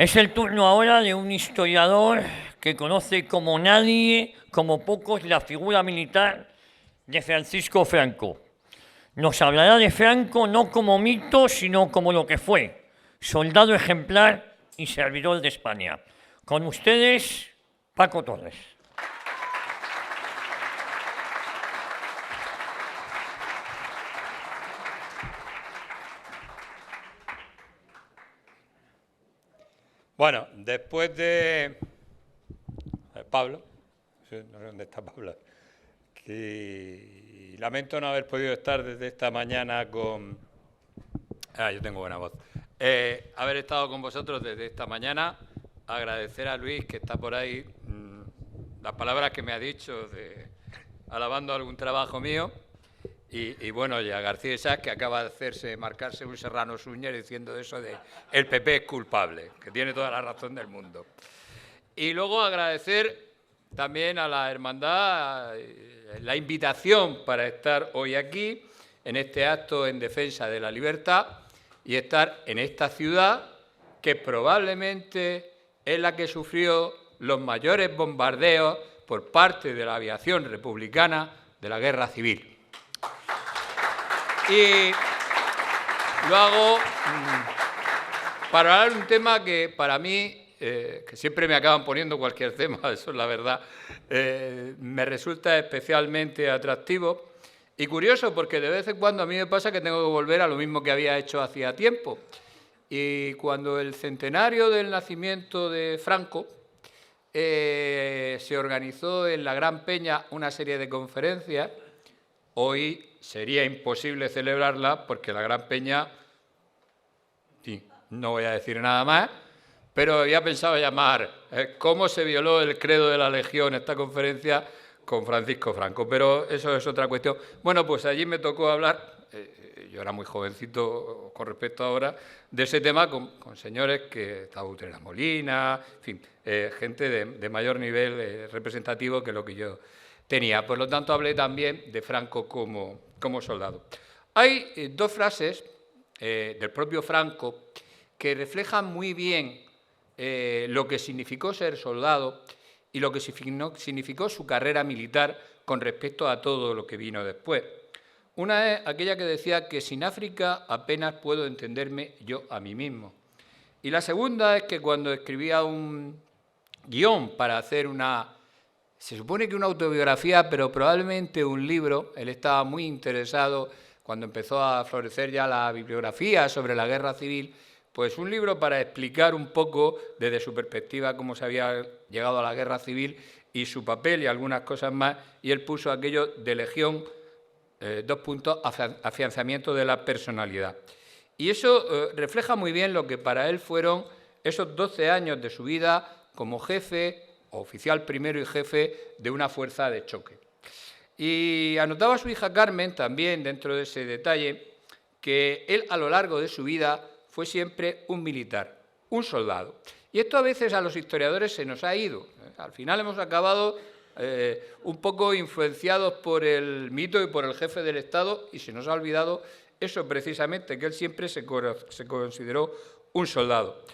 Es el turno ahora de un historiador que conoce como nadie, como pocos, la figura militar de Francisco Franco. Nos hablará de Franco no como mito, sino como lo que fue, soldado ejemplar y servidor de España. Con ustedes, Paco Torres. Bueno, después de Pablo, no sé dónde está Pablo, que lamento no haber podido estar desde esta mañana con... yo tengo buena voz. Haber estado con vosotros desde esta mañana, agradecer a Luis, que está por ahí, las palabras que me ha dicho, alabando algún trabajo mío, y bueno, y a García Sá, que acaba de marcarse un Serrano Suñer diciendo eso de el PP es culpable, que tiene toda la razón del mundo. Y luego agradecer también a la hermandad la invitación para estar hoy aquí, en este acto en defensa de la libertad, y estar en esta ciudad que probablemente es la que sufrió los mayores bombardeos por parte de la aviación republicana de la Guerra Civil. Y lo hago para hablar de un tema que para mí, que siempre me acaban poniendo cualquier tema, eso es la verdad, me resulta especialmente atractivo y curioso, porque de vez en cuando a mí me pasa que tengo que volver a lo mismo que había hecho hacía tiempo. Y cuando el centenario del nacimiento de Franco se organizó en la Gran Peña una serie de conferencias, hoy sería imposible celebrarla porque la Gran Peña, sí, no voy a decir nada más, pero había pensado llamar ¿cómo se violó el credo de la Legión esta conferencia con Francisco Franco? Pero eso es otra cuestión. Bueno, pues allí me tocó hablar, yo era muy jovencito con respecto a ahora, de ese tema con señores que estaba Utrera Molina, en fin, gente de mayor nivel representativo que lo que yo tenía. Por lo tanto, hablé también de Franco como soldado. Hay dos frases del propio Franco que reflejan muy bien lo que significó ser soldado y lo que significó su carrera militar con respecto a todo lo que vino después. Una es aquella que decía que sin África apenas puedo entenderme yo a mí mismo. Y la segunda es que cuando escribía un guión para hacer se supone que una autobiografía, pero probablemente un libro, él estaba muy interesado cuando empezó a florecer ya la bibliografía sobre la Guerra Civil, pues un libro para explicar un poco desde su perspectiva cómo se había llegado a la Guerra Civil y su papel y algunas cosas más, y él puso aquello de Legión, afianzamiento de la personalidad. Y eso refleja muy bien lo que para él fueron esos 12 años de su vida como jefe, oficial primero y jefe de una fuerza de choque. Y anotaba su hija Carmen también, dentro de ese detalle, que él a lo largo de su vida fue siempre un militar, un soldado. Y esto a veces a los historiadores se nos ha ido. Al final hemos acabado un poco influenciados por el mito y por el jefe del Estado, y se nos ha olvidado eso precisamente, que él siempre se consideró un soldado.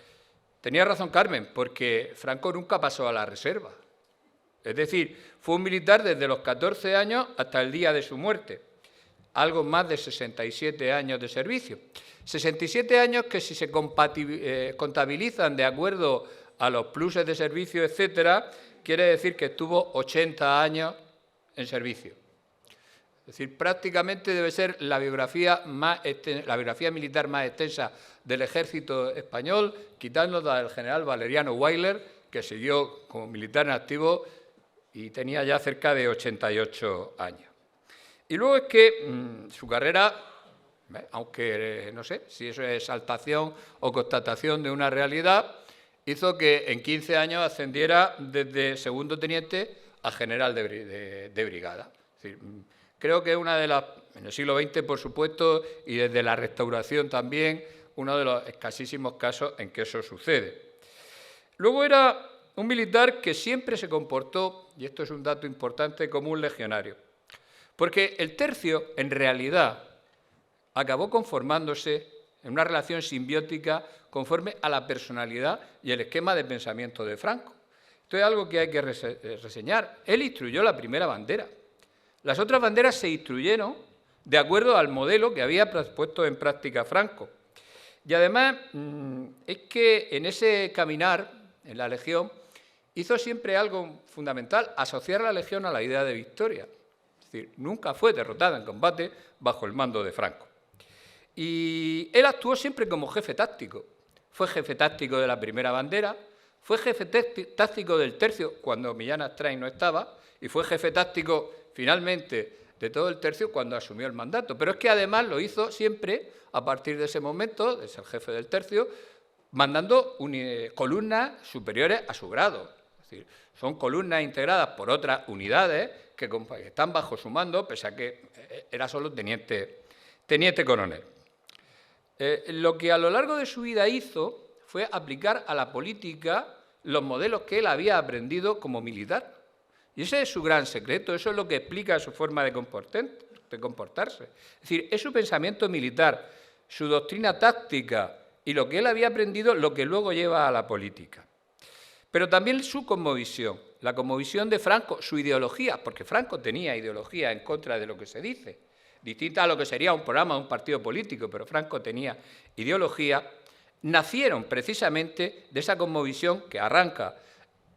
Tenía razón Carmen, porque Franco nunca pasó a la reserva. Es decir, fue un militar desde los 14 años hasta el día de su muerte. Algo más de 67 años de servicio. 67 años que si se contabilizan de acuerdo a los pluses de servicio, etcétera, quiere decir que estuvo 80 años en servicio. Es decir, prácticamente debe ser la biografía militar más extensa del ejército español, quitando la del general Valeriano Weyler, que siguió como militar en activo y tenía ya cerca de 88 años. Y luego es que su carrera, aunque no sé si eso es exaltación o constatación de una realidad, hizo que en 15 años ascendiera desde segundo teniente a general de brigada. Es decir, creo que es una de las, en el siglo XX, por supuesto, y desde la Restauración también, uno de los escasísimos casos en que eso sucede. Luego era un militar que siempre se comportó, y esto es un dato importante, como un legionario. Porque el tercio, en realidad, acabó conformándose en una relación simbiótica conforme a la personalidad y el esquema de pensamiento de Franco. Esto es algo que hay que reseñar. Él instruyó la primera bandera. Las otras banderas se instruyeron de acuerdo al modelo que había puesto en práctica Franco. Y además es que en ese caminar, en la Legión, hizo siempre algo fundamental, asociar a la Legión a la idea de victoria. Es decir, nunca fue derrotada en combate bajo el mando de Franco. Y él actuó siempre como jefe táctico. Fue jefe táctico de la primera bandera, fue jefe táctico del tercio cuando Millán Astray no estaba y fue jefe táctico finalmente de todo el tercio cuando asumió el mandato. Pero es que además lo hizo siempre a partir de ese momento, de ser jefe del tercio, mandando columnas superiores a su grado. Es decir, son columnas integradas por otras unidades que están bajo su mando, pese a que era solo teniente coronel. Lo que a lo largo de su vida hizo fue aplicar a la política los modelos que él había aprendido como militar. Y ese es su gran secreto, eso es lo que explica su forma de comportarse. Es decir, es su pensamiento militar, su doctrina táctica y lo que él había aprendido lo que luego lleva a la política. Pero también su cosmovisión, la cosmovisión de Franco, su ideología, porque Franco tenía ideología en contra de lo que se dice, distinta a lo que sería un programa de un partido político, pero Franco tenía ideología, nacieron precisamente de esa cosmovisión que arranca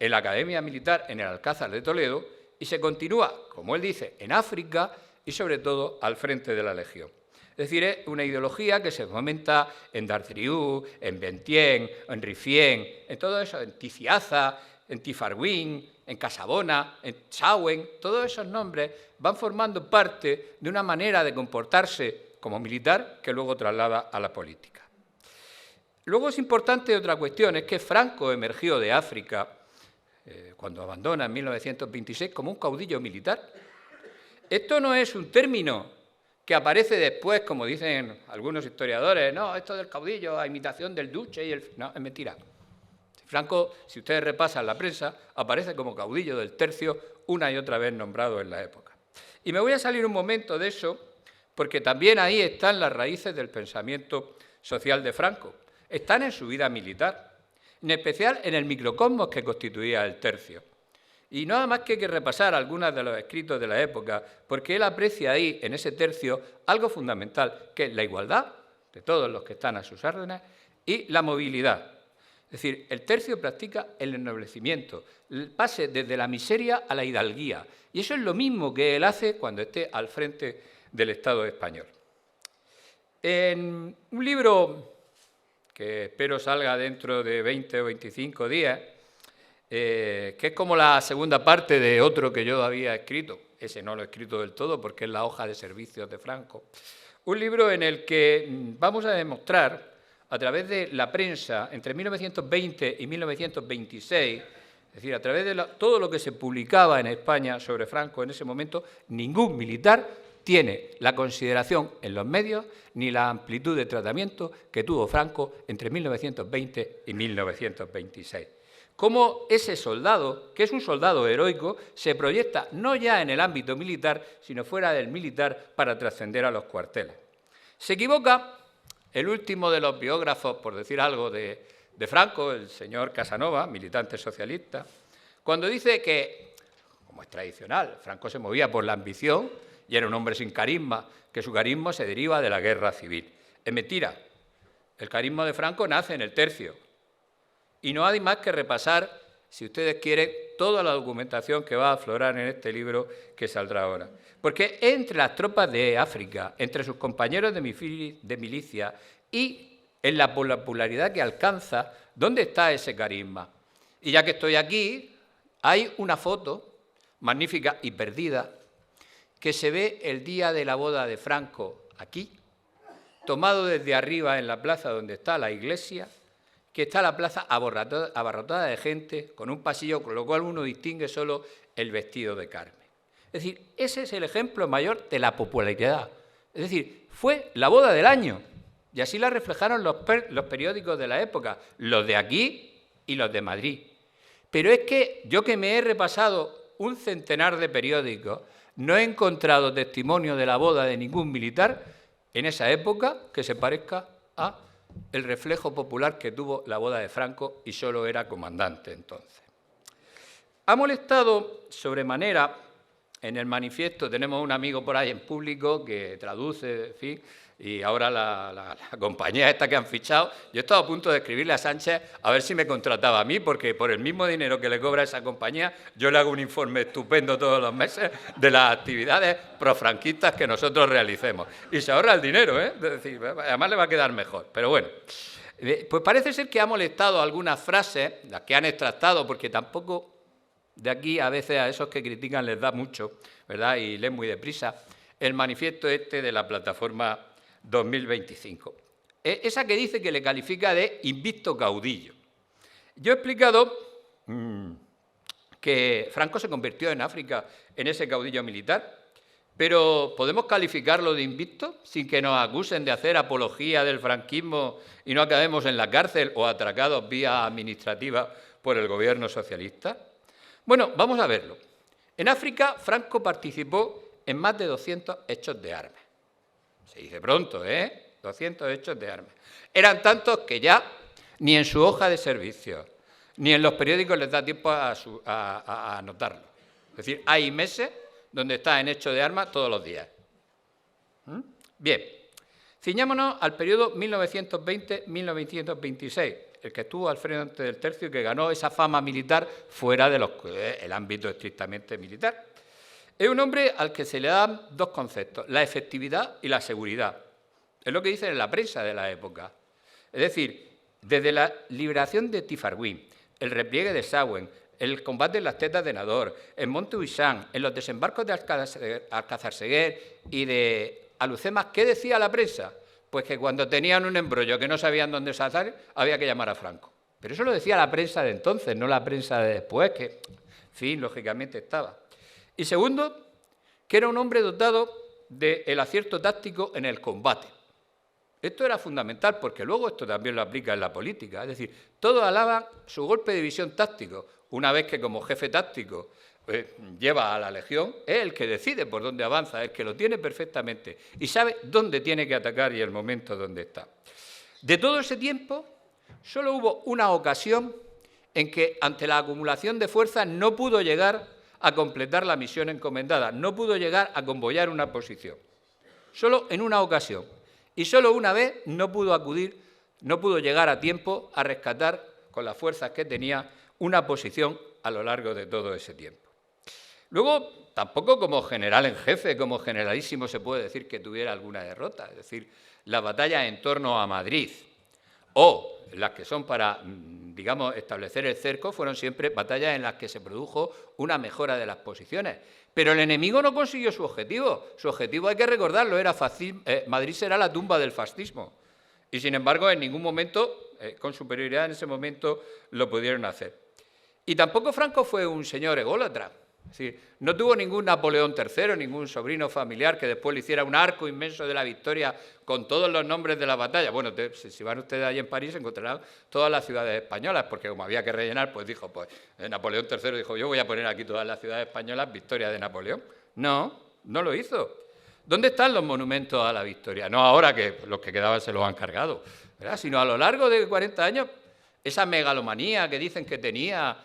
en la Academia Militar en el Alcázar de Toledo y se continúa, como él dice, en África y sobre todo al frente de la Legión. Es decir, es una ideología que se fomenta en Dartriú, en Bentien, en Riffien, en todo eso, en Ticiaza, en Tifarwin, en Casabona, en Chauen, todos esos nombres van formando parte de una manera de comportarse como militar que luego traslada a la política. Luego es importante otra cuestión, es que Franco emergió de África cuando abandona en 1926 como un caudillo militar. Esto no es un término que aparece después, como dicen algunos historiadores, no, esto del caudillo a imitación del duce y el... No, es mentira. Franco, si ustedes repasan la prensa, aparece como caudillo del tercio una y otra vez nombrado en la época. Y me voy a salir un momento de eso porque también ahí están las raíces del pensamiento social de Franco. Están en su vida militar, en especial en el microcosmos que constituía el tercio. Y nada más que hay que repasar algunos de los escritos de la época, porque él aprecia ahí, en ese tercio, algo fundamental, que es la igualdad de todos los que están a sus órdenes y la movilidad. Es decir, el tercio practica el ennoblecimiento, el pase desde la miseria a la hidalguía. Y eso es lo mismo que él hace cuando esté al frente del Estado español. En un libro que espero salga dentro de 20 o 25 días, que es como la segunda parte de otro que yo había escrito, ese no lo he escrito del todo porque es la hoja de servicios de Franco, un libro en el que vamos a demostrar, a través de la prensa, entre 1920 y 1926, es decir, a través de todo lo que se publicaba en España sobre Franco en ese momento, ningún militar tiene la consideración en los medios ni la amplitud de tratamiento que tuvo Franco entre 1920 y 1926. Cómo ese soldado, que es un soldado heroico, se proyecta no ya en el ámbito militar, sino fuera del militar para trascender a los cuarteles. Se equivoca el último de los biógrafos, por decir algo, de Franco, el señor Casanova, militante socialista, cuando dice que, como es tradicional, Franco se movía por la ambición y era un hombre sin carisma, que su carisma se deriva de la guerra civil. Es mentira. El carisma de Franco nace en el tercio. Y no hay más que repasar, si ustedes quieren, toda la documentación que va a aflorar en este libro que saldrá ahora. Porque entre las tropas de África, entre sus compañeros de milicia y en la popularidad que alcanza, ¿dónde está ese carisma? Y ya que estoy aquí, hay una foto magnífica y perdida que se ve el día de la boda de Franco aquí, tomado desde arriba en la plaza donde está la iglesia, que está la plaza abarrotada de gente, con un pasillo, con lo cual uno distingue solo el vestido de Carmen. Es decir, ese es el ejemplo mayor de la popularidad. Es decir, fue la boda del año, y así la reflejaron los periódicos de la época, los de aquí y los de Madrid. Pero es que yo que me he repasado un centenar de periódicos, no he encontrado testimonio de la boda de ningún militar en esa época que se parezca a el reflejo popular que tuvo la boda de Franco y solo era comandante entonces. Ha molestado sobremanera, en el manifiesto tenemos un amigo por ahí en público que traduce, en fin, y ahora la compañía esta que han fichado, yo estaba a punto de escribirle a Sánchez a ver si me contrataba a mí, porque por el mismo dinero que le cobra esa compañía, yo le hago un informe estupendo todos los meses de las actividades profranquistas que nosotros realicemos. Y se ahorra el dinero, ¿eh? Es decir, además le va a quedar mejor. Pero bueno, pues parece ser que ha molestado algunas frases, las que han extractado, porque tampoco de aquí a veces a esos que critican les da mucho, ¿verdad? Y leen muy deprisa, el manifiesto este de la plataforma 2025. Esa que dice que le califica de invicto caudillo. Yo he explicado que Franco se convirtió en África en ese caudillo militar, pero ¿podemos calificarlo de invicto sin que nos acusen de hacer apología del franquismo y no acabemos en la cárcel o atracados vía administrativa por el gobierno socialista? Bueno, vamos a verlo. En África, Franco participó en más de 200 hechos de armas. Se dice pronto, ¿eh? 200 hechos de armas. Eran tantos que ya ni en su hoja de servicio, ni en los periódicos les da tiempo a anotarlo. Es decir, hay meses donde está en hechos de armas todos los días. Bien, ciñámonos al periodo 1920-1926, el que estuvo al frente del Tercio y que ganó esa fama militar fuera del ámbito estrictamente militar. Es un hombre al que se le dan dos conceptos, la efectividad y la seguridad. Es lo que dicen en la prensa de la época. Es decir, desde la liberación de Tifarwin, el repliegue de Sawen, el combate en las tetas de Nador, en Monte Uisán, en los desembarcos de Alcázar-Seguer y de Alucemas, ¿qué decía la prensa? Pues que cuando tenían un embrollo que no sabían dónde sacar, había que llamar a Franco. Pero eso lo decía la prensa de entonces, no la prensa de después, que, en fin, lógicamente estaba. Y segundo, que era un hombre dotado del acierto táctico en el combate. Esto era fundamental porque luego esto también lo aplica en la política. Es decir, todos alaban su golpe de visión táctico, una vez que como jefe táctico lleva a la legión, es el que decide por dónde avanza, el que lo tiene perfectamente y sabe dónde tiene que atacar y el momento donde está. De todo ese tiempo, solo hubo una ocasión en que ante la acumulación de fuerzas no pudo llegar a completar la misión encomendada, no pudo llegar a convoyar una posición. Solo en una ocasión. Y solo una vez no pudo llegar a tiempo a rescatar con las fuerzas que tenía una posición a lo largo de todo ese tiempo. Luego, tampoco como general en jefe, como generalísimo se puede decir que tuviera alguna derrota. Es decir, las batallas en torno a Madrid o las que son para, digamos, establecer el cerco, fueron siempre batallas en las que se produjo una mejora de las posiciones. Pero el enemigo no consiguió su objetivo. Su objetivo, hay que recordarlo, era Madrid será la tumba del fascismo. Y, sin embargo, en ningún momento, con superioridad en ese momento, lo pudieron hacer. Y tampoco Franco fue un señor ególatra. Es decir, no tuvo ningún Napoleón III, ningún sobrino familiar que después le hiciera un arco inmenso de la victoria con todos los nombres de la batalla. Bueno, si van ustedes allí en París encontrarán todas las ciudades españolas, porque como había que rellenar, pues dijo, Napoleón III dijo, yo voy a poner aquí todas las ciudades españolas, victoria de Napoleón. No, no lo hizo. ¿Dónde están los monumentos a la victoria? No ahora que los que quedaban se los han cargado, ¿verdad? Sino a lo largo de 40 años, esa megalomanía que dicen que tenía.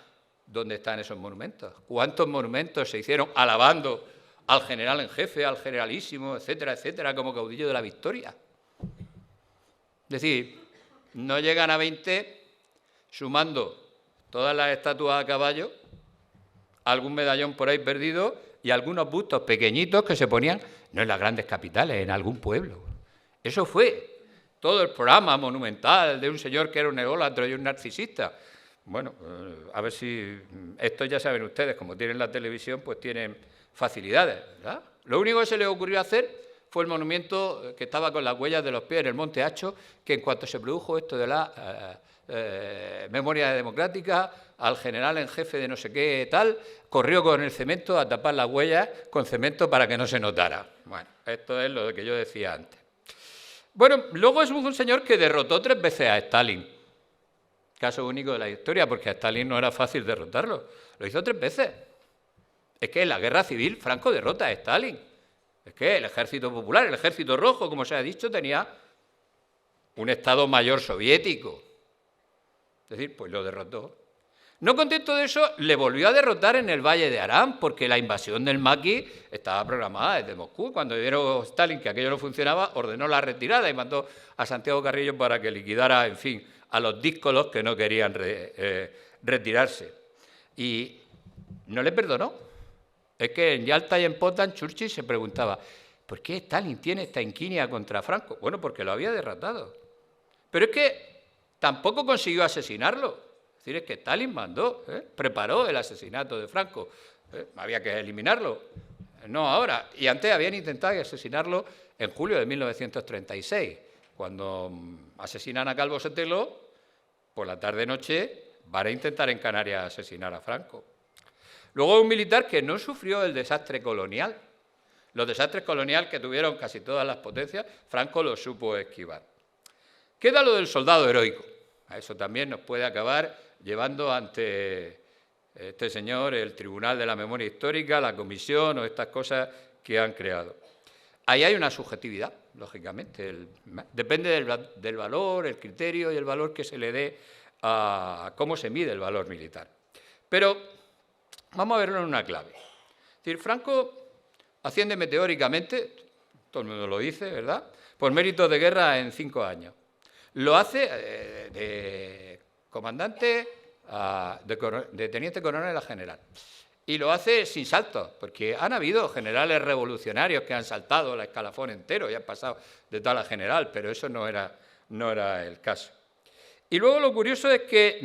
¿Dónde están esos monumentos? ¿Cuántos monumentos se hicieron alabando al general en jefe, al generalísimo, etcétera, etcétera, como caudillo de la victoria? Es decir, no llegan a 20 sumando todas las estatuas a caballo, algún medallón por ahí perdido y algunos bustos pequeñitos que se ponían, no en las grandes capitales, en algún pueblo. Eso fue todo el programa monumental de un señor que era un ególatra y un narcisista. Bueno, a ver si esto ya saben ustedes, como tienen la televisión, pues tienen facilidades, ¿verdad? Lo único que se les ocurrió hacer fue el monumento que estaba con las huellas de los pies en el Monte Hacho, que en cuanto se produjo esto de la memoria democrática, al general en jefe de no sé qué tal, corrió con el cemento a tapar las huellas con cemento para que no se notara. Bueno, esto es lo que yo decía antes. Bueno, luego es un señor que derrotó 3 veces a Stalin. Caso único de la historia, porque a Stalin no era fácil derrotarlo. Lo hizo 3 veces. Es que en la guerra civil Franco derrota a Stalin. Es que el ejército popular, el ejército rojo, como se ha dicho, tenía un Estado Mayor soviético. Es decir, pues lo derrotó. No contento de eso, le volvió a derrotar en el Valle de Arán, porque la invasión del Maquis estaba programada desde Moscú. Cuando vieron Stalin que aquello no funcionaba, ordenó la retirada y mandó a Santiago Carrillo para que liquidara, en fin, a los díscolos que no querían retirarse. Y no le perdonó. Es que en Yalta y en Potsdam Churchill se preguntaba, ¿por qué Stalin tiene esta inquinia contra Franco? Bueno, porque lo había derrotado. Pero es que tampoco consiguió asesinarlo. Es decir, es que Stalin mandó, preparó el asesinato de Franco. Había que eliminarlo. No ahora. Y antes habían intentado asesinarlo en julio de 1936, cuando asesinan a Calvo Sotelo, por la tarde-noche van a intentar en Canarias asesinar a Franco. Luego un militar que no sufrió el desastre colonial. Los desastres coloniales que tuvieron casi todas las potencias, Franco los supo esquivar. Queda lo del soldado heroico. A eso también nos puede acabar llevando ante este señor el Tribunal de la Memoria Histórica, la Comisión o estas cosas que han creado. Ahí hay una subjetividad, lógicamente. Depende del valor, el criterio y el valor que se le dé a cómo se mide el valor militar. Pero vamos a verlo en una clave. Es decir, Franco asciende meteóricamente, todo el mundo lo dice, ¿verdad?, por méritos de guerra en 5 años. Lo hace de comandante de teniente coronel a general. Y lo hace sin saltos, porque han habido generales revolucionarios que han saltado el escalafón entero y han pasado de tal a general, pero eso no era el caso. Y luego lo curioso es que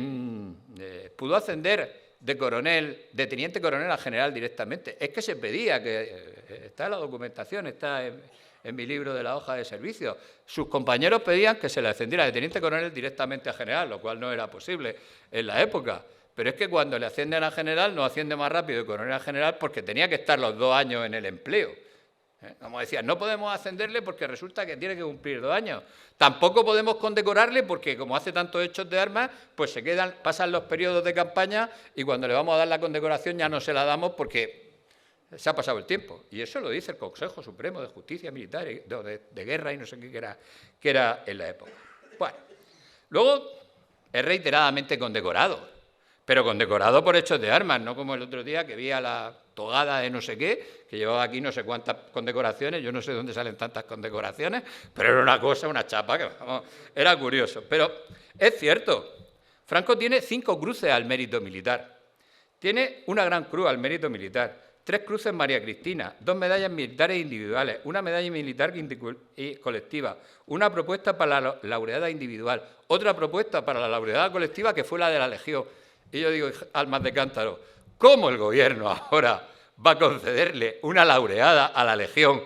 pudo ascender de teniente coronel a general directamente. Es que se pedía, que está en la documentación, está en mi libro de la hoja de servicio. Sus compañeros pedían que se le ascendiera de teniente coronel directamente a general, lo cual no era posible en la época. Pero es que cuando le ascienden a general, no asciende más rápido de coronel a general porque tenía que estar los 2 años en el empleo. Como decía, no podemos ascenderle porque resulta que tiene que cumplir 2 años. Tampoco podemos condecorarle porque, como hace tantos hechos de armas, pues pasan los periodos de campaña y cuando le vamos a dar la condecoración ya no se la damos porque se ha pasado el tiempo. Y eso lo dice el Consejo Supremo de Justicia Militar, de Guerra y no sé qué que era en la época. Bueno, luego es reiteradamente condecorado, pero condecorado por hechos de armas, no como el otro día que vi a la togada de no sé qué, que llevaba aquí no sé cuántas condecoraciones, yo no sé dónde salen tantas condecoraciones, pero era una cosa, una chapa, que vamos, era curioso. Pero es cierto, Franco tiene 5 cruces al mérito militar, tiene una gran cruz al mérito militar, 3 cruces María Cristina, 2 medallas militares individuales, una medalla militar y colectiva, una propuesta para la laureada individual, otra propuesta para la laureada colectiva que fue la de la Legión. Y yo digo, almas de cántaro, ¿cómo el gobierno ahora va a concederle una laureada a la Legión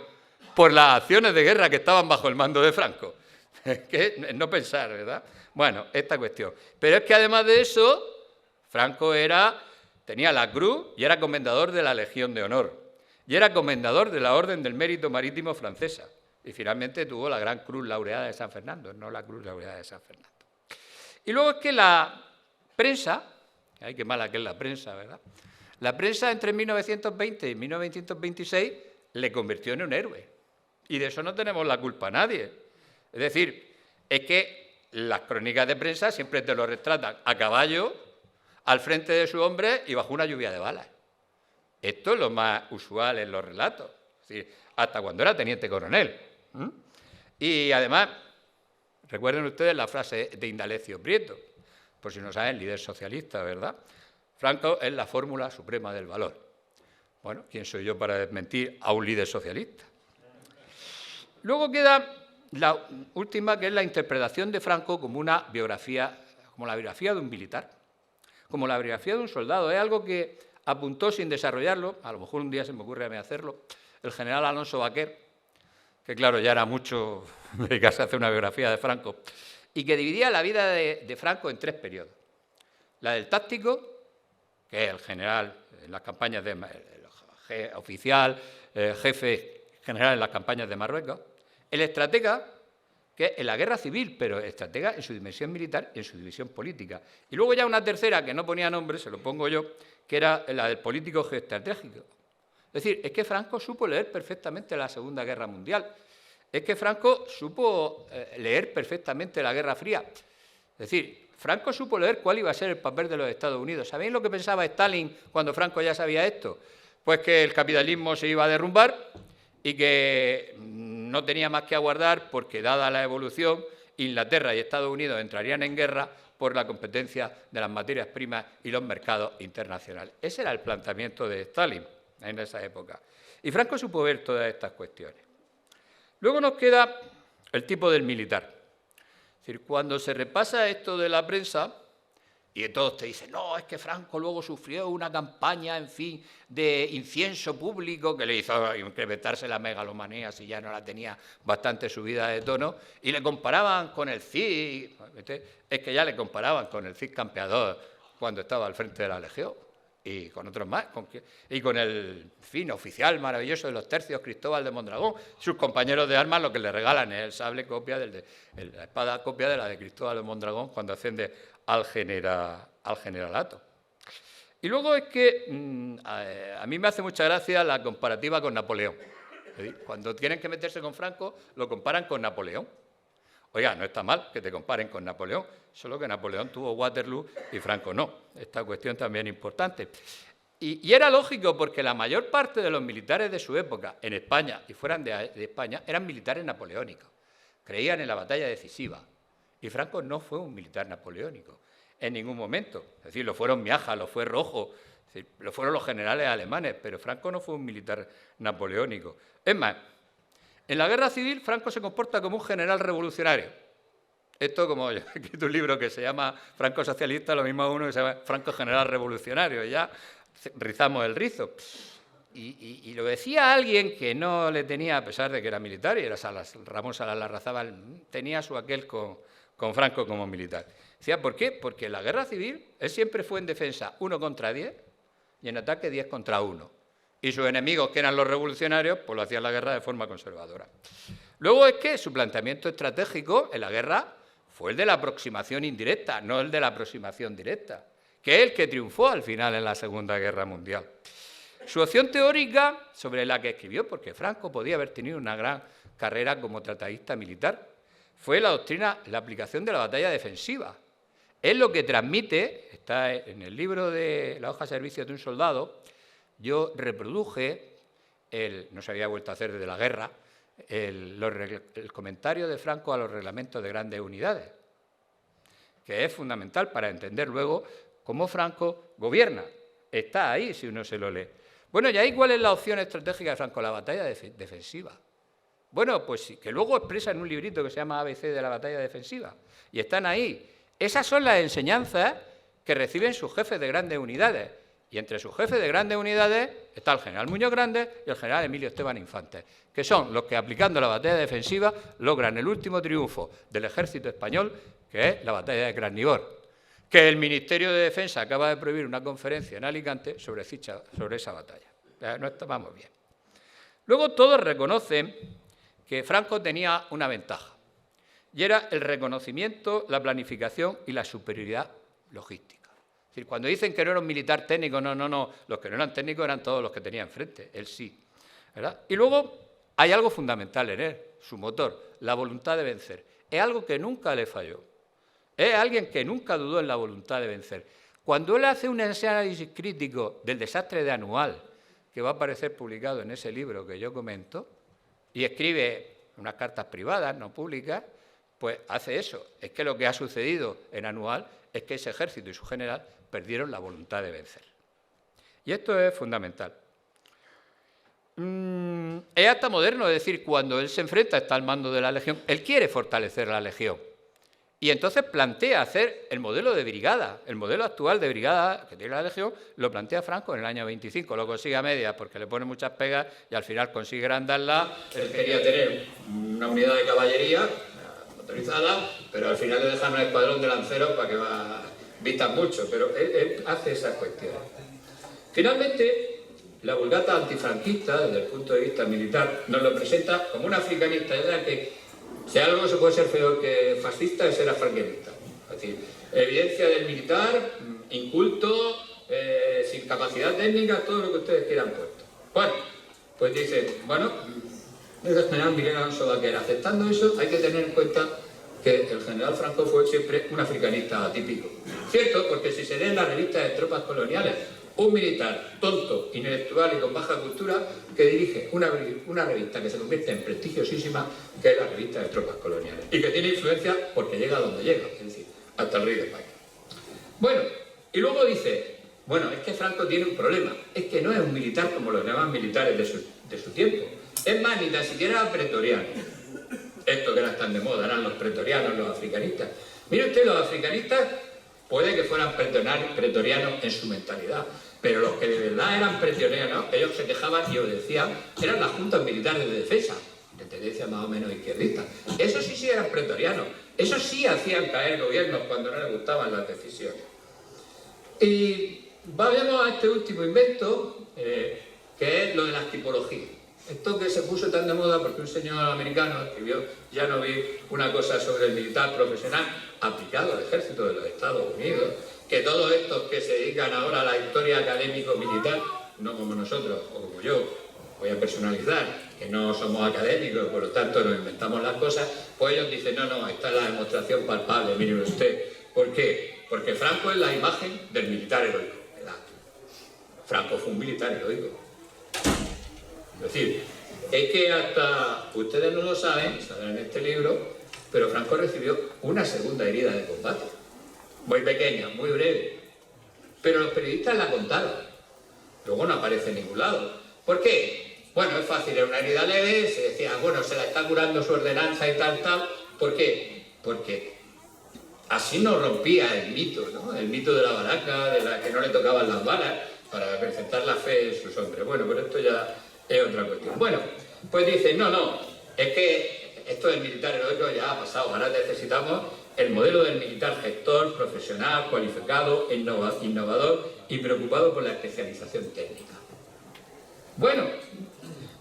por las acciones de guerra que estaban bajo el mando de Franco? Que no pensar, ¿verdad? Bueno, esta cuestión. Pero es que además de eso, Franco tenía la cruz y era comendador de la Legión de Honor. Y era comendador de la Orden del Mérito Marítimo francesa. Y finalmente tuvo la gran cruz laureada de San Fernando, no la cruz laureada de San Fernando. Y luego es que la prensa, ay, qué mala que es la prensa, ¿verdad? La prensa entre 1920 y 1926 le convirtió en un héroe. Y de eso no tenemos la culpa a nadie. Es decir, es que las crónicas de prensa siempre te lo retratan a caballo, al frente de su hombre y bajo una lluvia de balas. Esto es lo más usual en los relatos. Es decir, hasta cuando era teniente coronel. Y además, recuerden ustedes la frase de Indalecio Prieto, por si no saben, líder socialista, ¿verdad? Franco es la fórmula suprema del valor. Bueno, ¿quién soy yo para desmentir a un líder socialista? Luego queda la última, que es la interpretación de Franco como una biografía, como la biografía de un militar, como la biografía de un soldado. Es algo que apuntó sin desarrollarlo, a lo mejor un día se me ocurre a mí hacerlo, el general Alonso Baquer, que claro, ya era mucho dedicarse a hacer una biografía de Franco, y que dividía la vida de Franco en 3 periodos. La del táctico, que es el general en las campañas oficial, jefe general en las campañas de Marruecos. El estratega, que es en la guerra civil, pero estratega en su dimensión militar y en su dimensión política. Y luego ya una tercera, que no ponía nombre, se lo pongo yo, que era la del político geoestratégico. Es decir, es que Franco supo leer perfectamente la Segunda Guerra Mundial. es que Franco supo leer perfectamente la Guerra Fría. Es decir, Franco supo leer cuál iba a ser el papel de los Estados Unidos. ¿Sabéis lo que pensaba Stalin cuando Franco ya sabía esto? Pues que el capitalismo se iba a derrumbar y que no tenía más que aguardar porque, dada la evolución, Inglaterra y Estados Unidos entrarían en guerra por la competencia de las materias primas y los mercados internacionales. Ese era el planteamiento de Stalin en esa época. Y Franco supo ver todas estas cuestiones. Luego nos queda el tipo del militar. Es decir, cuando se repasa esto de la prensa, y todos te dicen, no, es que Franco luego sufrió una campaña, en fin, de incienso público que le hizo incrementarse la megalomanía si ya no la tenía bastante subida de tono, y le comparaban con el Cid, es que ya le comparaban con el Cid campeador cuando estaba al frente de la Legión, y con otros más, y con el oficial maravilloso de los tercios, Cristóbal de Mondragón. Sus compañeros de armas lo que le regalan es el sable copia, la espada copia de la de Cristóbal de Mondragón cuando asciende al generalato. Y luego es que a mí me hace mucha gracia la comparativa con Napoleón. Es decir, cuando tienen que meterse con Franco, lo comparan con Napoleón. Oiga, no está mal que te comparen con Napoleón, solo que Napoleón tuvo Waterloo y Franco no. Esta cuestión también es importante. Y era lógico porque la mayor parte de los militares de su época, en España y fuera de España, eran militares napoleónicos. Creían en la batalla decisiva. Y Franco no fue un militar napoleónico en ningún momento. Es decir, lo fueron Miaja, lo fue Rojo, es decir, lo fueron los generales alemanes, pero Franco no fue un militar napoleónico. Es más, en la guerra civil Franco se comporta como un general revolucionario. Esto, como yo he escrito un libro que se llama Franco socialista, lo mismo uno que se llama Franco general revolucionario, y ya rizamos el rizo. Y lo decía alguien que no le tenía, a pesar de que era militar, y era Ramón Salas Larrazábal, tenía su aquel con Franco como militar. Decía, ¿por qué? Porque en la guerra civil él siempre fue en defensa 1 contra 10 y en ataque 10 contra 1. Y sus enemigos, que eran los revolucionarios, pues lo hacían la guerra de forma conservadora. Luego es que su planteamiento estratégico en la guerra fue el de la aproximación indirecta, no el de la aproximación directa, que es el que triunfó al final en la Segunda Guerra Mundial. Su opción teórica, sobre la que escribió, porque Franco podía haber tenido una gran carrera como tratadista militar, fue la doctrina, la aplicación de la batalla defensiva. Es lo que transmite, está en el libro de la hoja de servicio de un soldado, yo reproduje, no se había vuelto a hacer desde la guerra, el comentario de Franco a los reglamentos de grandes unidades, que es fundamental para entender luego cómo Franco gobierna. Está ahí si uno se lo lee. Bueno, ¿y ahí cuál es la opción estratégica de Franco? La batalla defensiva. Bueno, pues sí, que luego expresa en un librito que se llama ABC de la batalla defensiva. Y están ahí. Esas son las enseñanzas que reciben sus jefes de grandes unidades. Y entre sus jefes de grandes unidades está el general Muñoz Grandes y el general Emilio Esteban Infante, que son los que, aplicando la batalla defensiva, logran el último triunfo del ejército español, que es la batalla de Krasnivor, que el Ministerio de Defensa acaba de prohibir una conferencia en Alicante sobre esa batalla. No estábamos bien. Luego todos reconocen que Franco tenía una ventaja, y era el reconocimiento, la planificación y la superioridad logística. Es decir, cuando dicen que no era un militar técnico, no, los que no eran técnicos eran todos los que tenía enfrente, él sí, ¿verdad? Y luego hay algo fundamental en él, su motor, la voluntad de vencer. Es algo que nunca le falló. Es alguien que nunca dudó en la voluntad de vencer. Cuando él hace un análisis crítico del desastre de Anual, que va a aparecer publicado en ese libro que yo comento, y escribe unas cartas privadas, no públicas, pues hace eso. Es que lo que ha sucedido en Anual es que ese ejército y su general perdieron la voluntad de vencer. Y esto es fundamental. Es hasta moderno, es decir, cuando él se enfrenta, está al mando de la Legión, él quiere fortalecer la Legión. Y entonces plantea hacer el modelo de brigada, el modelo actual de brigada que tiene la Legión, lo plantea Franco en el año 25, lo consigue a medias porque le pone muchas pegas y al final consigue agrandarla. Él quería tener una unidad de caballería motorizada, pero al final le dejan un escuadrón de lanceros para que vistan mucho, pero él hace esas cuestiones. Finalmente, la Vulgata antifranquista, desde el punto de vista militar, nos lo presenta como una africanista, es decir, que si algo se puede ser peor que fascista es ser africanista. Es decir, evidencia del militar, inculto, sin capacidad técnica, todo lo que ustedes quieran puesto. Bueno, pues dicen, bueno, El general Miguel Alonso Vaquera. Aceptando eso, hay que tener en cuenta que el general Franco fue siempre un africanista atípico. Cierto, porque si se lee en las revistas de tropas coloniales, un militar tonto, intelectual y con baja cultura que dirige una revista que se convierte en prestigiosísima, que es la revista de tropas coloniales, y que tiene influencia porque llega a donde llega, es decir, hasta el rey de España. Bueno, y luego dice, bueno, es que Franco tiene un problema, es que no es un militar como los demás militares de su tiempo. Es más, ni tan siquiera era pretoriano. Esto que ahora están de moda, eran los pretorianos, los africanistas. Mire usted, los africanistas puede que fueran pretorianos en su mentalidad, pero los que de verdad eran pretorianos, ellos se quejaban y obedecían, eran las juntas militares de defensa, de tendencia más o menos izquierdista. Esos sí eran pretorianos, esos sí hacían caer gobiernos cuando no les gustaban las decisiones. Y vayamos a este último invento, que es lo de las tipologías. Esto que se puso tan de moda porque un señor americano escribió, ya no vi una cosa sobre el militar profesional aplicado al ejército de los Estados Unidos, que todos estos que se dedican ahora a la historia académico-militar, no como nosotros o como yo, voy a personalizar, que no somos académicos, por lo tanto nos inventamos las cosas, pues ellos dicen, no, esta es la demostración palpable, mire usted. ¿Por qué? Porque Franco es la imagen del militar heroico, ¿verdad? Franco fue un militar heroico. Es decir, es que hasta, ustedes no lo saben, sabrán en este libro, pero Franco recibió una segunda herida de combate, muy pequeña, muy breve, pero los periodistas la contaron, luego no aparece en ningún lado. ¿Por qué? Bueno, es fácil, era una herida leve, se decía, bueno, se la está curando su ordenanza y tal. ¿Por qué? Porque así no rompía el mito, ¿no? El mito de la baraca, de la que no le tocaban las balas, para presentar la fe en sus hombres. Bueno, pero esto ya es otra cuestión. Bueno, pues dicen, no, es que esto del militar heroico ya ha pasado, ahora necesitamos el modelo del militar gestor, profesional, cualificado, innovador y preocupado por la especialización técnica. Bueno,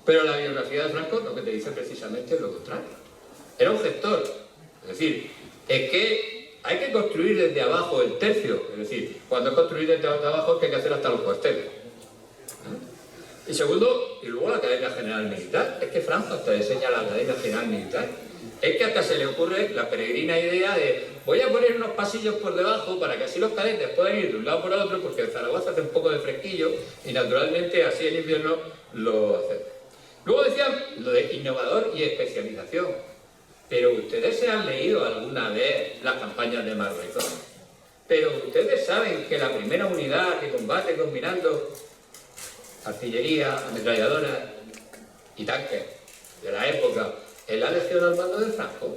pero la biografía de Franco lo que te dice precisamente es lo contrario. Era un gestor, es decir, es que hay que construir desde abajo el tercio, es decir, cuando es construir desde abajo es que hay que hacer hasta los cuarteles. Y segundo, y luego la Academia General Militar, es que Franco hasta diseña la Academia General Militar, es que hasta se le ocurre la peregrina idea de voy a poner unos pasillos por debajo para que así los cadetes puedan ir de un lado por otro, porque en Zaragoza hace un poco de fresquillo y naturalmente así en invierno lo hacen. Luego decían lo de innovador y especialización, pero ustedes se han leído alguna vez las campañas de Marruecos, pero ustedes saben que la primera unidad que combate combinando artillería, ametralladoras y tanques de la época es la Legión al mando de Franco.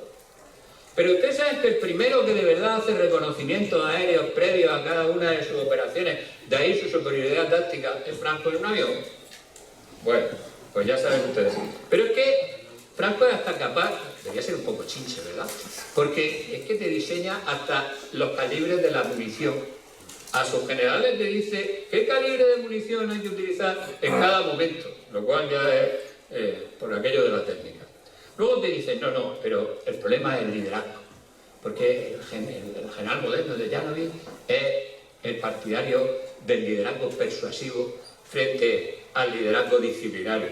Pero ustedes saben que el primero que de verdad hace reconocimientos aéreos previos a cada una de sus operaciones, de ahí su superioridad táctica, es Franco en un avión. Bueno, pues ya saben ustedes. Pero es que Franco es hasta capaz, debería ser un poco chinche, ¿verdad? Porque es que te diseña hasta los calibres de la munición. A sus generales le dice qué calibre de munición hay que utilizar en cada momento, lo cual ya es por aquello de la técnica. Luego te dicen, no, pero el problema es el liderazgo, porque el general moderno de Janovic es el partidario del liderazgo persuasivo frente al liderazgo disciplinario.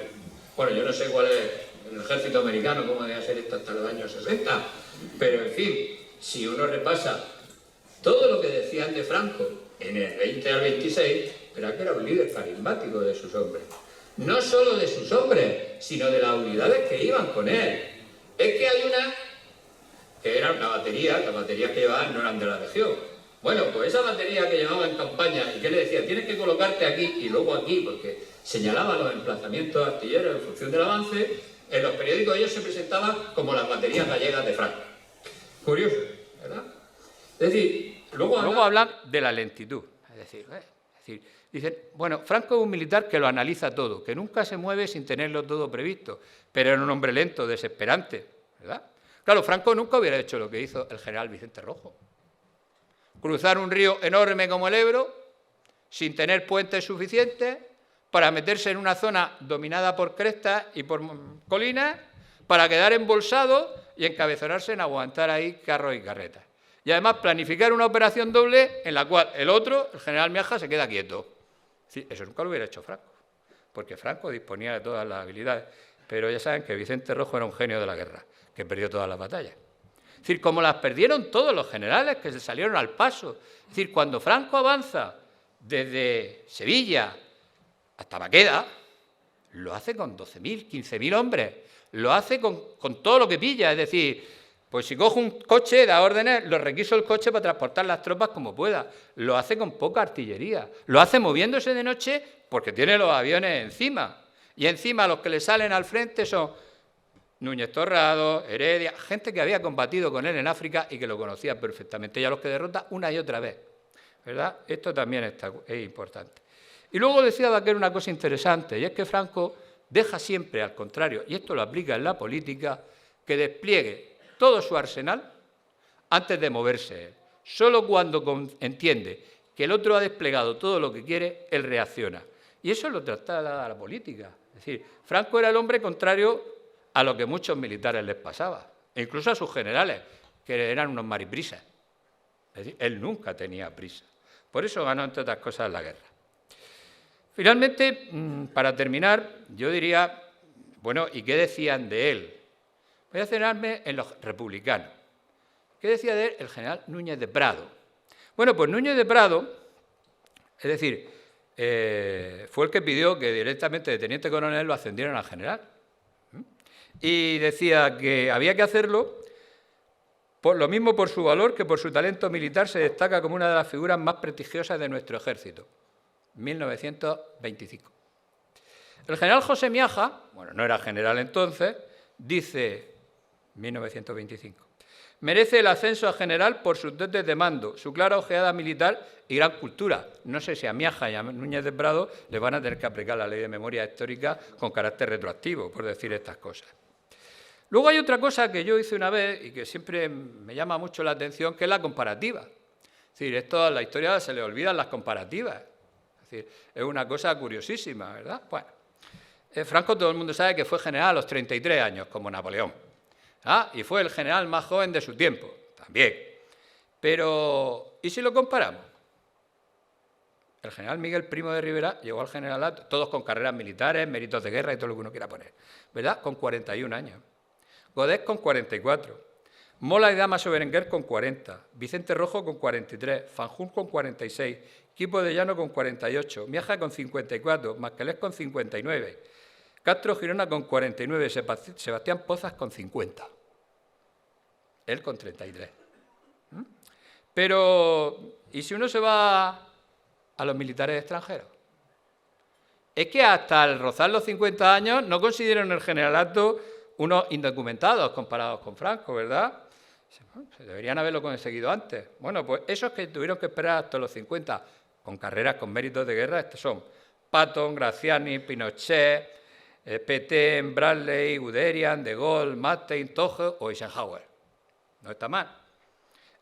Bueno, yo no sé cuál es el ejército americano, cómo debe ser esto hasta los años 60, pero en fin, si uno repasa todo lo que decían de Franco en el 20 al 26, era que era un líder carismático de sus hombres. No solo de sus hombres, sino de las unidades que iban con él. Es que hay una que era una batería, las baterías que llevaban no eran de la Legión. Bueno, pues esa batería que llevaba en campaña y que le decía, tienes que colocarte aquí y luego aquí, porque señalaba los emplazamientos artilleros en función del avance, en los periódicos ellos se presentaban como las baterías gallegas de Franco. Curioso, ¿verdad? Es decir, luego hablan de la lentitud. Es decir, dicen, bueno, Franco es un militar que lo analiza todo, que nunca se mueve sin tenerlo todo previsto, pero era un hombre lento, desesperante, ¿verdad? Claro, Franco nunca hubiera hecho lo que hizo el general Vicente Rojo. Cruzar un río enorme como el Ebro, sin tener puentes suficientes, para meterse en una zona dominada por crestas y por colinas, para quedar embolsado y encabezonarse en aguantar ahí carros y carretas. Y además planificar una operación doble en la cual el otro, el general Miaja, se queda quieto. Sí, eso nunca lo hubiera hecho Franco, porque Franco disponía de todas las habilidades. pero ya saben que Vicente Rojo era un genio de la guerra, que perdió todas las batallas. Es decir, como las perdieron todos los generales que se salieron al paso. Es decir, cuando Franco avanza desde Sevilla hasta Baqueda, lo hace con 12.000, 15.000 hombres, lo hace con todo lo que pilla, es decir, pues si coge un coche, da órdenes, lo requiso el coche para transportar las tropas como pueda, lo hace con poca artillería, lo hace moviéndose de noche porque tiene los aviones encima, y encima los que le salen al frente son Núñez Torrado, Heredia, gente que había combatido con él en África y que lo conocía perfectamente, y a los que derrota una y otra vez, ¿verdad? Esto también es importante. Y luego decía Baquer una cosa interesante, y es que Franco deja siempre, al contrario, y esto lo aplica en la política, que despliegue todo su arsenal antes de moverse él. Solo cuando entiende que el otro ha desplegado todo lo que quiere, él reacciona. Y eso lo traslada a la política. Es decir, Franco era el hombre contrario a lo que muchos militares les pasaba, e incluso a sus generales, que eran unos mariprisas. Es decir, él nunca tenía prisa. Por eso ganó, entre otras cosas, la guerra. Finalmente, para terminar, yo diría, bueno, ¿y qué decían de él? Voy a centrarme en los republicanos. ¿Qué decía de él el general Núñez de Prado? Bueno, pues Núñez de Prado, es decir, fue el que pidió que directamente de teniente coronel lo ascendieran a general. Y decía que había que hacerlo, por lo mismo por su valor que por su talento militar, se destaca como una de las figuras más prestigiosas de nuestro ejército. 1925. El general José Miaja, bueno, no era general entonces, dice, 1925, merece el ascenso a general por sus dotes de mando, su clara ojeada militar y gran cultura. No sé si a Miaja y a Núñez de Prado le van a tener que aplicar la ley de memoria histórica con carácter retroactivo, por decir estas cosas. Luego hay otra cosa que yo hice una vez y que siempre me llama mucho la atención, que es la comparativa. Es decir, esto a la historia se le olvidan las comparativas. Es decir, es una cosa curiosísima, ¿verdad? Bueno, Franco todo el mundo sabe que fue general a los 33 años, como Napoleón. Y fue el general más joven de su tiempo, también. Pero, ¿y si lo comparamos? El general Miguel Primo de Rivera llegó al generalato, todos con carreras militares, méritos de guerra y todo lo que uno quiera poner, ¿verdad? Con 41 años. Godet con 44. Mola y Damaso Berenguer con 40. Vicente Rojo con 43. Fanjul con 46. Quipo de Llano con 48. Miaja con 54. Masquelés con 59. Castro Girona con 49. Sebastián Pozas con 50. Él con 33. Pero, ¿y si uno se va a los militares extranjeros? Es que hasta el rozar los 50 años no consideran el generalato unos indocumentados comparados con Franco, ¿verdad? Deberían haberlo conseguido antes. Bueno, pues esos que tuvieron que esperar hasta los 50 con carreras con méritos de guerra, estos son Patton, Graziani, Pinochet, Petain, Bradley, Guderian, De Gaulle, Manstein, Tojo o Eisenhower. No está mal.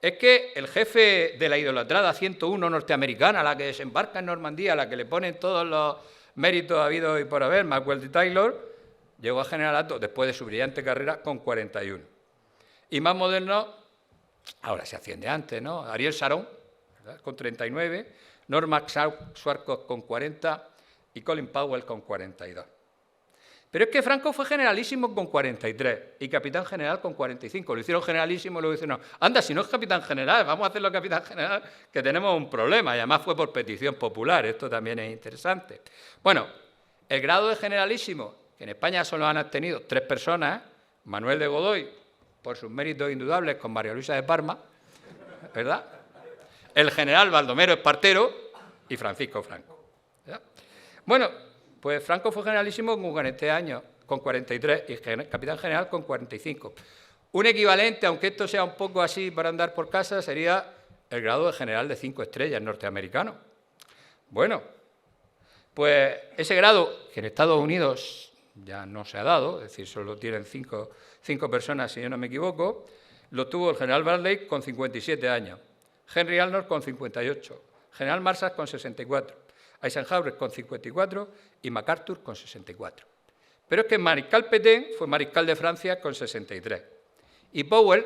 Es que el jefe de la idolatrada 101 norteamericana, la que desembarca en Normandía, a la que le ponen todos los méritos habidos y por haber, Mackenzie Taylor, llegó a generalato después de su brillante carrera con 41. Y más moderno, ahora se asciende antes, ¿no? Ariel Sharon, ¿verdad? Con 39, Norman Schwarzkopf con 40 y Colin Powell con 42. Pero es que Franco fue generalísimo con 43 y capitán general con 45. Lo hicieron generalísimo y luego dijeron, no, anda, si no es capitán general, vamos a hacerlo capitán general, que tenemos un problema. Y además fue por petición popular, esto también es interesante. Bueno, el grado de generalísimo, que en España solo han obtenido 3 personas, Manuel de Godoy, por sus méritos indudables con María Luisa de Parma, ¿verdad? El general Baldomero Espartero y Francisco Franco, ¿verdad? Bueno, pues Franco fue generalísimo con 40 años, con 43, y capitán general con 45. Un equivalente, aunque esto sea un poco así para andar por casa, sería el grado de general de 5 estrellas norteamericano. Bueno, pues ese grado, que en Estados Unidos ya no se ha dado, es decir, solo tienen 5 personas, si yo no me equivoco, lo tuvo el general Bradley con 57 años, Henry Arnold con 58, general Marshall con 64, Eisenhower con 54 y MacArthur con 64. Pero es que Mariscal Petain fue mariscal de Francia con 63. Y Powell,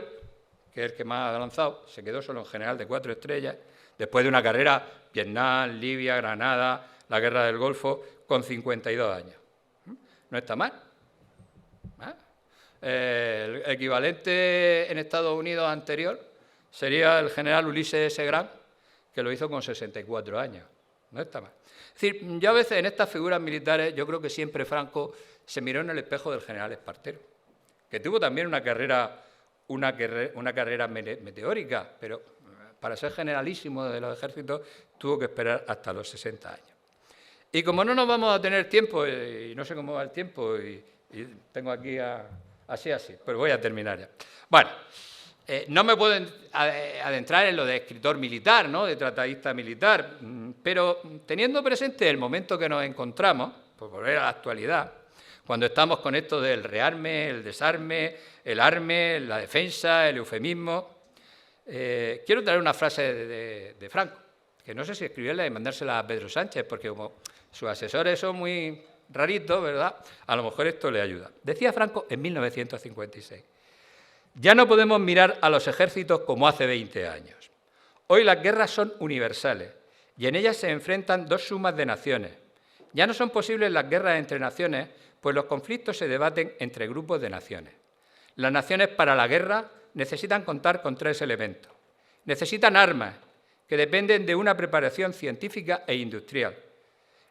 que es el que más ha lanzado, se quedó solo en general de 4 estrellas, después de una carrera Vietnam, Libia, Granada, la Guerra del Golfo, con 52 años. No está mal. El equivalente en Estados Unidos anterior sería el general Ulises S. Grant, que lo hizo con 64 años. No está mal. Es decir, yo a veces en estas figuras militares, yo creo que siempre Franco se miró en el espejo del general Espartero, que tuvo también una carrera meteórica, pero para ser generalísimo de los ejércitos tuvo que esperar hasta los 60 años. Y como no nos vamos a tener tiempo, y no sé cómo va el tiempo, y tengo aquí así, pero voy a terminar ya. Bueno, no me puedo adentrar en lo de escritor militar, ¿no?, de tratadista militar, pero teniendo presente el momento que nos encontramos, por volver a la actualidad, cuando estamos con esto del rearme, el desarme, el arme, la defensa, el eufemismo, quiero traer una frase de Franco, que no sé si escribirla y mandársela a Pedro Sánchez, porque como sus asesores son muy raritos, ¿verdad?, a lo mejor esto le ayuda. Decía Franco en 1956, ya no podemos mirar a los ejércitos como hace 20 años. Hoy las guerras son universales y en ellas se enfrentan dos sumas de naciones. Ya no son posibles las guerras entre naciones, pues los conflictos se debaten entre grupos de naciones. Las naciones para la guerra necesitan contar con tres elementos. Necesitan armas, que dependen de una preparación científica e industrial.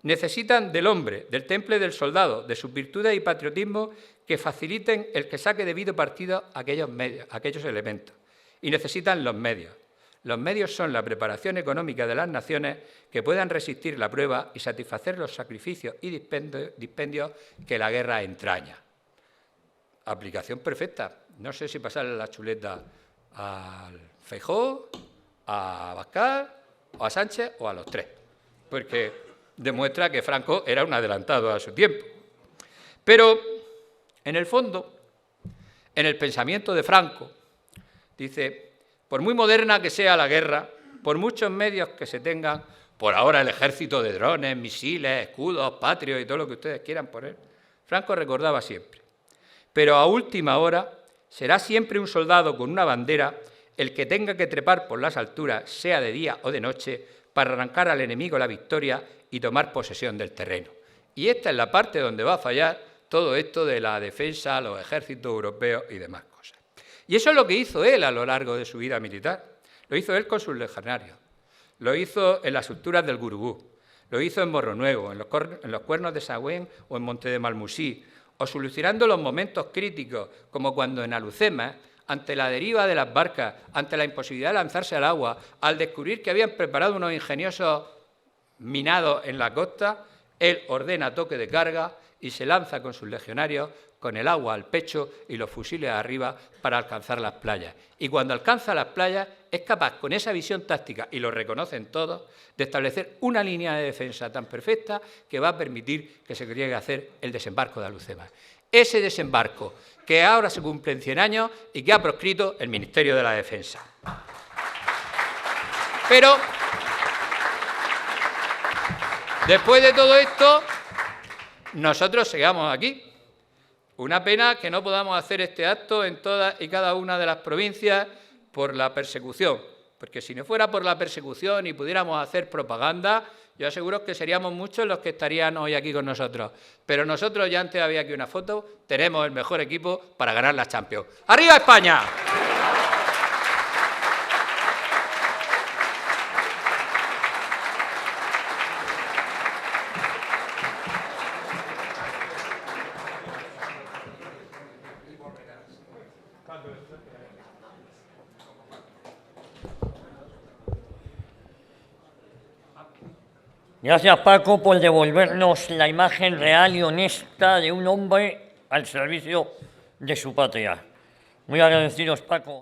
Necesitan del hombre, del temple del soldado, de sus virtudes y patriotismo que faciliten el que saque debido partido a aquellos elementos. Y necesitan los medios. Los medios son la preparación económica de las naciones que puedan resistir la prueba y satisfacer los sacrificios y dispendios que la guerra entraña. Aplicación perfecta. No sé si pasarle la chuleta al Feijóo, a Abascal, o a Sánchez, o a los tres, porque demuestra que Franco era un adelantado a su tiempo. Pero, en el fondo, en el pensamiento de Franco, dice, por muy moderna que sea la guerra, por muchos medios que se tengan, por ahora el ejército de drones, misiles, escudos, patrios y todo lo que ustedes quieran poner, Franco recordaba siempre, pero a última hora será siempre un soldado con una bandera el que tenga que trepar por las alturas, sea de día o de noche, para arrancar al enemigo la victoria y tomar posesión del terreno. Y esta es la parte donde va a fallar todo esto de la defensa, los ejércitos europeos y demás cosas. Y eso es lo que hizo él a lo largo de su vida militar. Lo hizo él con sus legionarios, lo hizo en las alturas del Gurugú, lo hizo en Morro Nuevo, en los Cuernos de Sagüén o en Monte de Malmusí, o solucionando los momentos críticos, como cuando en Alucemas, ante la deriva de las barcas, ante la imposibilidad de lanzarse al agua, al descubrir que habían preparado unos ingeniosos minados en la costa, él ordena toque de carga y se lanza con sus legionarios con el agua al pecho y los fusiles arriba para alcanzar las playas. Y cuando alcanza las playas es capaz, con esa visión táctica, y lo reconocen todos, de establecer una línea de defensa tan perfecta que va a permitir que se llegue a hacer el desembarco de Alucemas. Ese desembarco que ahora se cumplen 100 años y que ha proscrito el Ministerio de la Defensa. Pero, después de todo esto, nosotros sigamos aquí. Una pena que no podamos hacer este acto en todas y cada una de las provincias por la persecución, porque si no fuera por la persecución y pudiéramos hacer propaganda, yo aseguro que seríamos muchos los que estarían hoy aquí con nosotros. Pero nosotros, ya antes había aquí una foto, tenemos el mejor equipo para ganar la Champions. ¡Arriba España! Gracias, Paco, por devolvernos la imagen real y honesta de un hombre al servicio de su patria. Muy agradecidos, Paco.